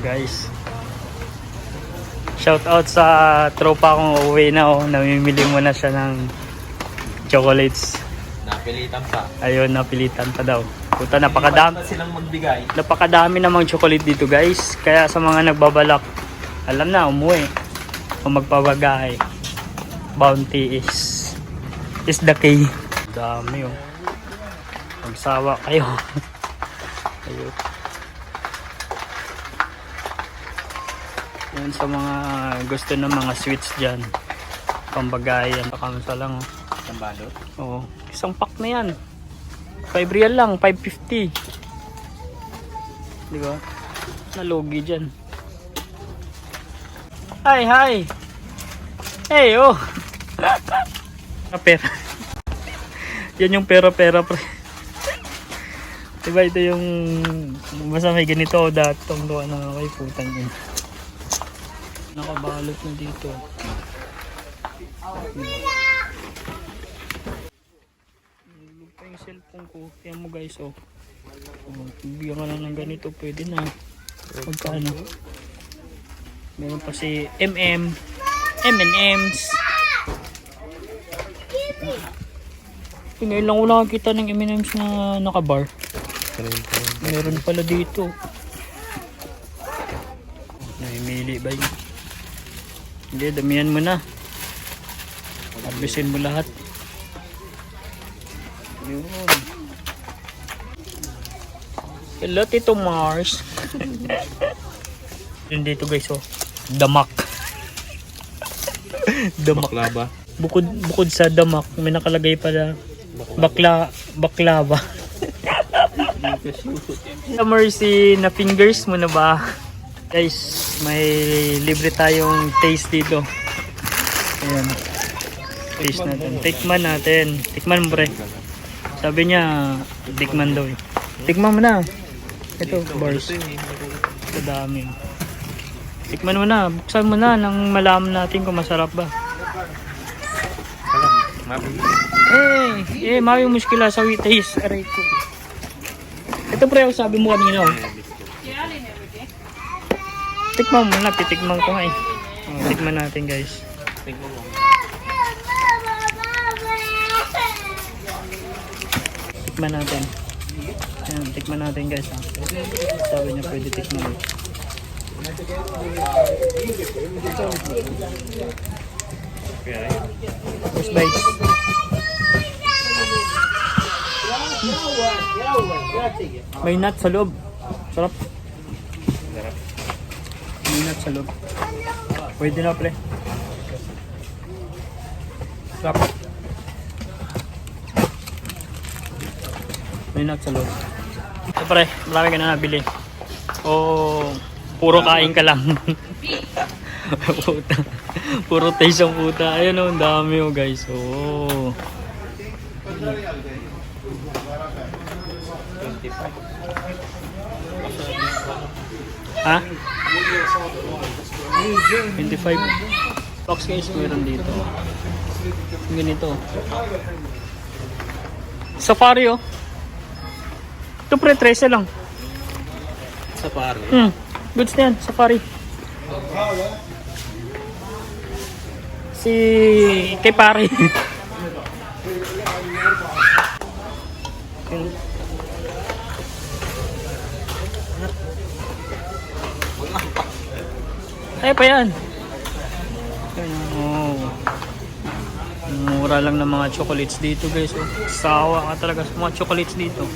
guys. Shout out sa tropa kong uuwi na namimili mo na siya ng chocolates. Napilitan pa. Ayun, napilitan pa daw. Puta, napakadami. Silang magbigay. Napakadami namang chocolate dito guys. Kaya sa mga nagbabalak, alam na, umuwi o magpabagahe. Bounty is the key. Dami Magsawa kayo. Ayun. Yan sa mga gusto ng mga sweets dyan. Pambagayan. Pakamsa lang Isang balot? Oo. Isang pack na yan. 5 real lang. 5.50. Diba? Nalugi dyan. Hi! Hey, oh! Pera. Yan yung pera pre. Diba ito yung basta may ganito datong doon na may putang yun. Nakabalot na dito. Lupa yung cellphone ko. Yan mo guys bigyan ka lang ng ganito. Pwede na. Magkano? Meron pa si M&M's. Ngayon lang ko nakakita ng M&M's na nakabar. Meron pala dito. Namimili ba yun? Hindi, damihan mo na. Harvestin mo lahat. Yun. Hello, Tito Mars. Yun dito guys, damak. Damak. Baklava. Bukod sa damak, may nakalagay pala baklava. Sa Mercy, na fingers mo na ba? Guys, may libre tayong taste dito. Ayan. Taste natin. Tikman mo pre. Sabi niya, tikman daw Tikman mo na. Ito, bars. Ito dami. Tikman mo na. Buksan mo na nang malaman natin kung masarap ba. Mawi muskila sa taste. Aray ko. Ito pre, sabi mo kanina Tikman mo na, titikman ko nga tikman natin guys. Tikman natin. Ayan, tikman natin guys Sabi niya pwede tikman. First bites. May nut sa loob. Sarap. May nut sa loob. Pwede na pre. Sarap. May nut sa loob. So pre, marami ka na nabili. Puro kain ka lang. Puta. Puro taste ang puta. Ayan ang dami guys. Ha? 25 box guys meron dito. Ganito. Safari Ito pre 13 lang. Safari? Goods na yan, Safari. Si kay pare. Ay pa yan. Mura lang ng mga chocolates dito guys. Sawa ka talaga sa mga chocolates dito.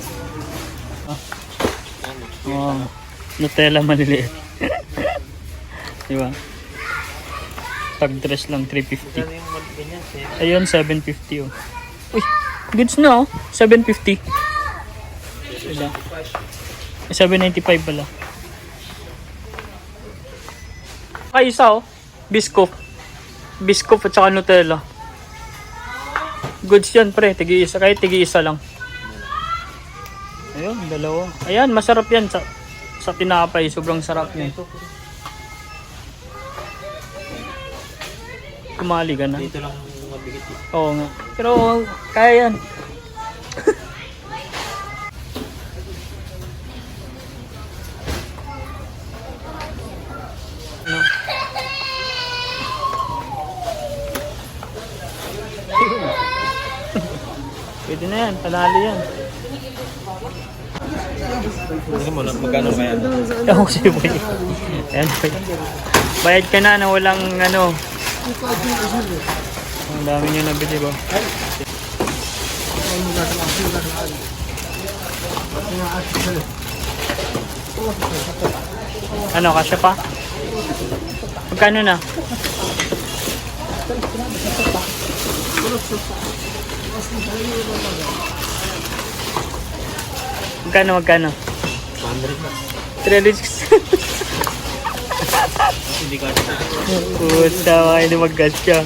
Nutella maliliit. Diba? Tag dress lang 350. Ayun 750 Uy, goods na 750. Diba? 795 pala. Isa Biscoff at saka Nutella. Goods yan pre, tigi-isa. Kahit tigi-isa lang. Ayun, dalawa. Ayan, masarap yan sa tinapay. Sobrang sarap yan. Kumali ka na. Dito lang mabigat Oo nga. Pero kaya yan. Pwede na yan, panalo yan. Tingnan mo, magkano ba yan? Ako si Boy. Ayan, Boy. Bayad ka na walang ano. Ang dami nyo nabili ba? Ano, kasya pa? Magkano na? Magkano? 100 na. 300. Hindi ka na. Puta, hindi mag-gas siya.